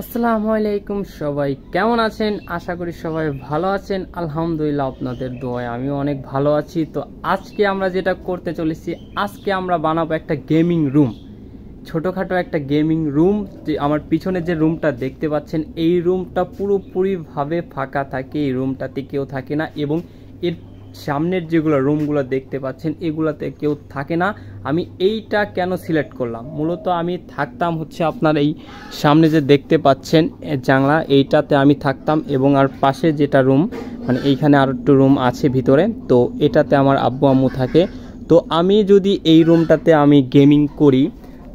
আসসালামু আলাইকুম, সবাই কেমন আছেন? আশা করি সবাই ভালো আছেন। আলহামদুলিল্লাহ, আপনাদের দোয়ায় আমিও অনেক ভালো আছি। তো আজকে আমরা যেটা করতে চলেছি, আজকে আমরা বানাবো একটা গেমিং রুম, ছোটোখাটো একটা গেমিং রুম। যে আমার পিছনে যে রুমটা দেখতে পাচ্ছেন, এই রুমটা পুরোপুরিভাবে ফাঁকা থাকে, এই রুমটাতে কেউ থাকে না। এবং এর সামনের যেগুলো রুমগুলো দেখতে পাচ্ছেন, এগুলাতে কেউ থাকে না। আমি এইটা কেন সিলেক্ট করলাম, মূলত আমি থাকতাম হচ্ছে আপনার এই সামনে যে দেখতে পাচ্ছেন জানলা, এইটাতে আমি থাকতাম। এবং আর পাশে যেটা রুম, মানে এইখানে আর একটু রুম আছে ভিতরে, তো এটাতে আমার আব্বু আম্মু থাকে। তো আমি যদি এই রুমটাতে আমি গেমিং করি,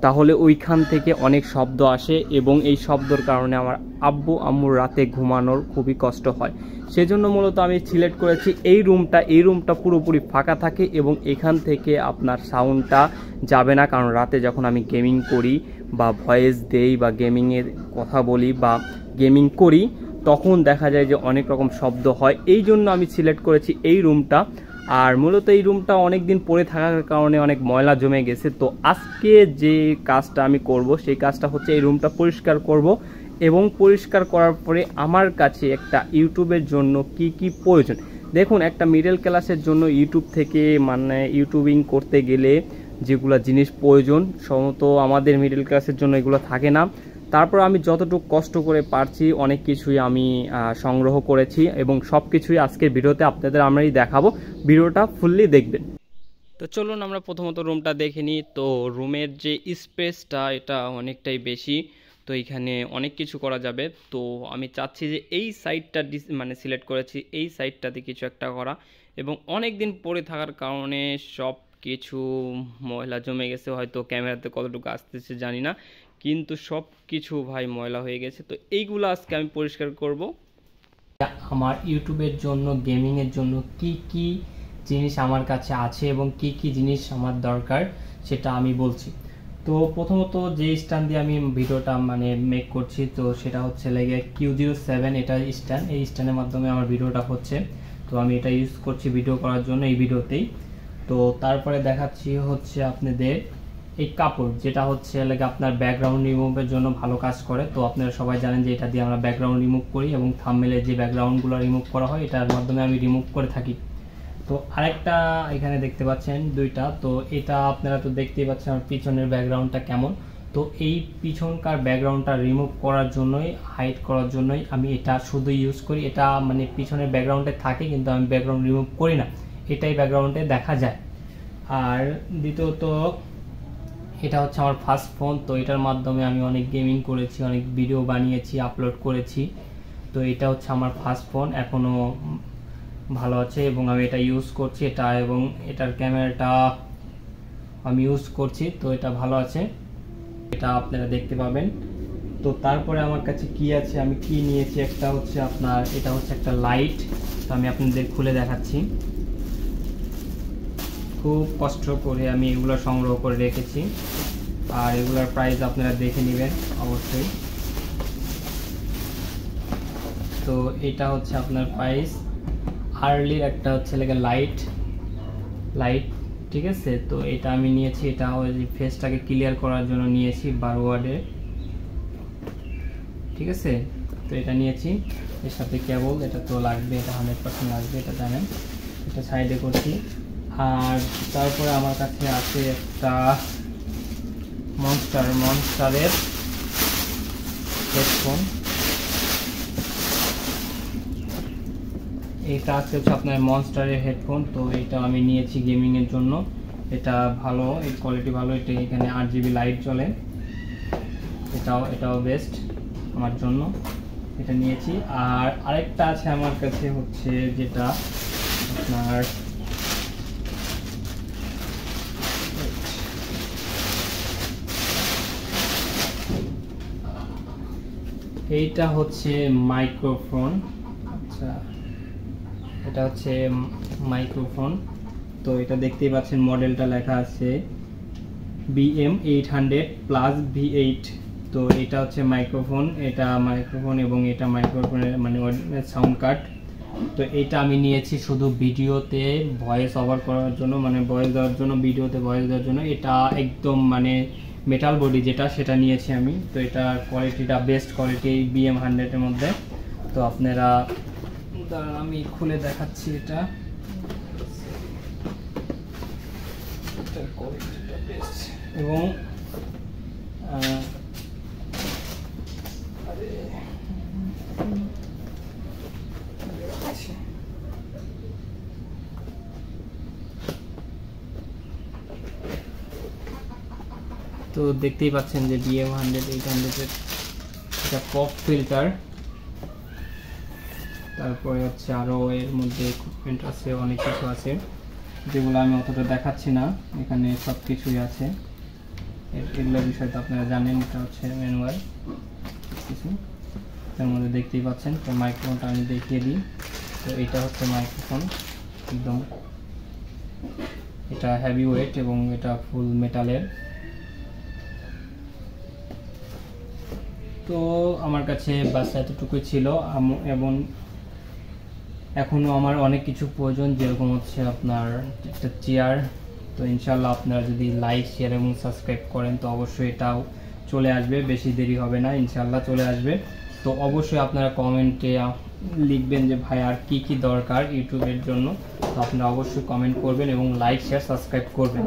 তাহলে ওইখান থেকে অনেক শব্দ আসে এবং এই শব্দর কারণে আমার আব্বু আম্মুর রাতে ঘুমানোর খুবই কষ্ট হয়। সেজন্য মূলত আমি সিলেক্ট করেছি এই রুমটা পুরোপুরি ফাঁকা থাকে এবং এখান থেকে আপনার সাউন্ডটা যাবে না। কারণ রাতে যখন আমি গেমিং করি বা ভয়েস দেই বা গেমিংয়ের কথা বলি বা গেমিং করি, তখন দেখা যায় যে অনেক রকম শব্দ হয়। এই জন্য আমি সিলেক্ট করেছি এই রুমটা। আর মূলত এই রুমটা অনেক দিন পরে থাকার কারণে অনেক ময়লা জমে গেছে। তো আজকে যে কাজটা আমি করব, সেই কাজটা হচ্ছে এই রুমটা পরিষ্কার করব। এবং পরিষ্কার করার পরে আমার কাছে একটা ইউটিউবের জন্য কি কি প্রয়োজন, দেখুন একটা মিডল ক্লাসের জন্য ইউটিউব থেকে মানে ইউটিউবিং করতে গেলে যেগুলো জিনিস প্রয়োজন, সম্ভবত আমাদের মিডল ক্লাসের জন্য এগুলো থাকে না। তারপর আমি যতটুকু কষ্ট করে পারছি অনেক কিছুই আমি সংগ্রহ করেছি এবং সব কিছুই আজকের ভিডিওতে আপনাদের আমরাই দেখাবো। ভিডিওটা ফুললি দেখবেন। তো চলুন আমরা প্রথমত রুমটা দেখে নিই। তো রুমের যে স্পেসটা, এটা অনেকটাই বেশি। তো এইখানে অনেক কিছু করা যাবে। তো আমি চাচ্ছি যে এই সাইডটা মানে সিলেক্ট করেছি, এই সাইডটাতে কিছু একটা করা। এবং অনেক দিন পরে থাকার কারণে সব কিছু ময়লা জমে গেছে, হয়তো ক্যামেরাতে কতটুকু আসতেছে জানি না, কিন্তু সব কিছু ভাই ময়লা হয়ে গেছে। তো এইগুলো আজকে আমি পরিষ্কার করব। আমার ইউটিউবের জন্য গেমিংয়ের জন্য কি কি জিনিস আমার কাছে আছে এবং কি কি জিনিস আমার দরকার সেটা আমি বলছি। তো প্রথমত যে স্ট্যান্ড দিয়ে আমি ভিডিওটা মানে মেক করছি, তো সেটা হচ্ছে লাগে Q07, এটা স্ট্যান্ড। এই স্ট্যান্ডের মাধ্যমে আমার ভিডিওটা হচ্ছে, তো আমি এটা ইউজ করছি ভিডিও করার জন্য এই ভিডিওতেই। তো তারপরে দেখাচ্ছি হচ্ছে আপনাদের এই কাপড়, যেটা হচ্ছে লাগে আপনার ব্যাকগ্রাউন্ড রিমুভের জন্য ভালো কাজ করে। তো আপনারা সবাই জানেন যে এটা দিয়ে আমরা ব্যাকগ্রাউন্ড রিমুভ করি এবং থাম্বনেলের যে ব্যাকগ্রাউন্ডগুলো রিমুভ করা হয়, এটার মাধ্যমে আমি রিমুভ করে থাকি। তো আরেকটা এখানে দেখতে পাচ্ছেন দুইটা, তো এটা আপনারা তো দেখতেই পাচ্ছেন আমার পিছনের ব্যাকগ্রাউন্ডটা কেমন। তো এই পিছনকার ব্যাকগ্রাউন্ডটা রিমুভ করার জন্যই, হাইড করার জন্যই আমি এটা শুধু ইউজ করি। এটা মানে পিছনের ব্যাকগ্রাউন্ডে থাকে কিন্তু আমি ব্যাকগ্রাউন্ড রিমুভ করি না, এটাই ব্যাকগ্রাউন্ডে দেখা যায়। আর দ্বিতীয়ত এটা হচ্ছে আমার ফার্স্ট ফোন। তো এটার মাধ্যমে আমি অনেক গেমিং করেছি, অনেক ভিডিও বানিয়েছি, আপলোড করেছি। তো এটা হচ্ছে আমার ফার্স্ট ফোন, এখনও ভালো আছে এবং আমি এটা ইউজ করছি এটা, এবং এটার ক্যামেরাটা আমি ইউজ করছি, তো এটা ভালো আছে, এটা আপনারা দেখতে পাবেন। তো তারপরে আমার কাছে কি আছে, আমি কি নিয়েছি, একটা হচ্ছে আপনার এটা হচ্ছে একটা লাইট। তো আমি আপনাদের খুলে দেখাচ্ছি। খুব কষ্ট করে আমি এগুলো সংগ্রহ করে রেখেছি, আর এগুলোর প্রাইস আপনারা দেখে নেবেন অবশ্যই। তো এটা হচ্ছে আপনার প্রাইস আর্লির একটা হচ্ছে লাগে লাইট, ঠিক আছে। তো এটা আমি নিয়েছি, এটা ওই ফেসটাকে ক্লিয়ার করার জন্য নিয়েছি 12 ওয়াটের, ঠিক আছে। তো এটা নিয়েছি, এর সাথে কেবল এটা তো লাগবে, এটা 100% লাগবে, এটা জানেন। এটা সাইডে করছি। আর তারপরে আমার কাছে আছে একটা মনস্টারের হেডফোন। এটা হচ্ছে আপনার মনস্টারের হেডফোন। তো এটা আমি নিয়েছি গেমিংয়ের জন্য, এটা ভালো, এই কোয়ালিটি ভালো। এটা এখানে 8GB লাইট চলে, এটাও বেস্ট আমার জন্য, এটা নিয়েছি। আর আরেকটা আছে আমার কাছে হচ্ছে যেটা আপনার এইটা হচ্ছে মাইক্রোফোন। আচ্ছা, এটা হচ্ছে মাইক্রোফোন। তো এটা দেখতেই পাচ্ছেন মডেলটা লেখা আছে BM800+ V8। তো এটা হচ্ছে মাইক্রোফোন, এটা মাইক্রোফোন এবং এটা মাইক্রোফোনের মানে সাউন্ড কার্ড। তো এটা আমি নিয়েছি শুধু ভিডিওতে ভয়েস ওভার করার জন্য, মানে ভয়েস দেওয়ার জন্য, ভিডিওতে ভয়েস দেওয়ার জন্য। এটা একদম মানে মেটাল বডি যেটা সেটা নিয়েছি আমি। তো এটা কোয়ালিটিটা বেস্ট কোয়ালিটি BM100 এর মধ্যে। তো আপনারা দাঁড়ান আমি খুলে দেখাচ্ছি এটা কোয়ালিটিটা বেস্ট। এবং তো দেখতেই পাচ্ছেন যে BM100 800 এর এটা পপ ফিল্টার, তারপরে হচ্ছে আরো এর মধ্যে ইকুইপমেন্ট আছে, অনেক কিছু আছে যেগুলো আমি অতটা দেখাচ্ছি না, এখানে সব কিছুই আছে। এগুলোর বিষয় তো আপনারা জানেন, এটা হচ্ছে ম্যানুয়াল কিছু এর মধ্যে দেখতেই পাচ্ছেন। তো মাইক্রোফোনটা আমি দেখিয়ে দিই। তো এটা হচ্ছে মাইক্রোফোন, একদম এটা হেভি ওয়েট এবং এটা ফুল মেটালের। তো আমার কাছে বাস এতটুকুই ছিল, এবং এখনও আমার অনেক কিছু প্রয়োজন, যেরকম হচ্ছে আপনার একটা চেয়ার। তো ইনশাল্লাহ আপনারা যদি লাইক শেয়ার এবং সাবস্ক্রাইব করেন তো অবশ্যই এটাও চলে আসবে, বেশি দেরি হবে না, ইনশাল্লাহ চলে আসবে। তো অবশ্যই আপনারা কমেন্টে লিখবেন যে ভাই আর কি কি দরকার ইউটিউবের জন্য। তো আপনারা অবশ্যই কমেন্ট করবেন এবং লাইক শেয়ার সাবস্ক্রাইব করবেন।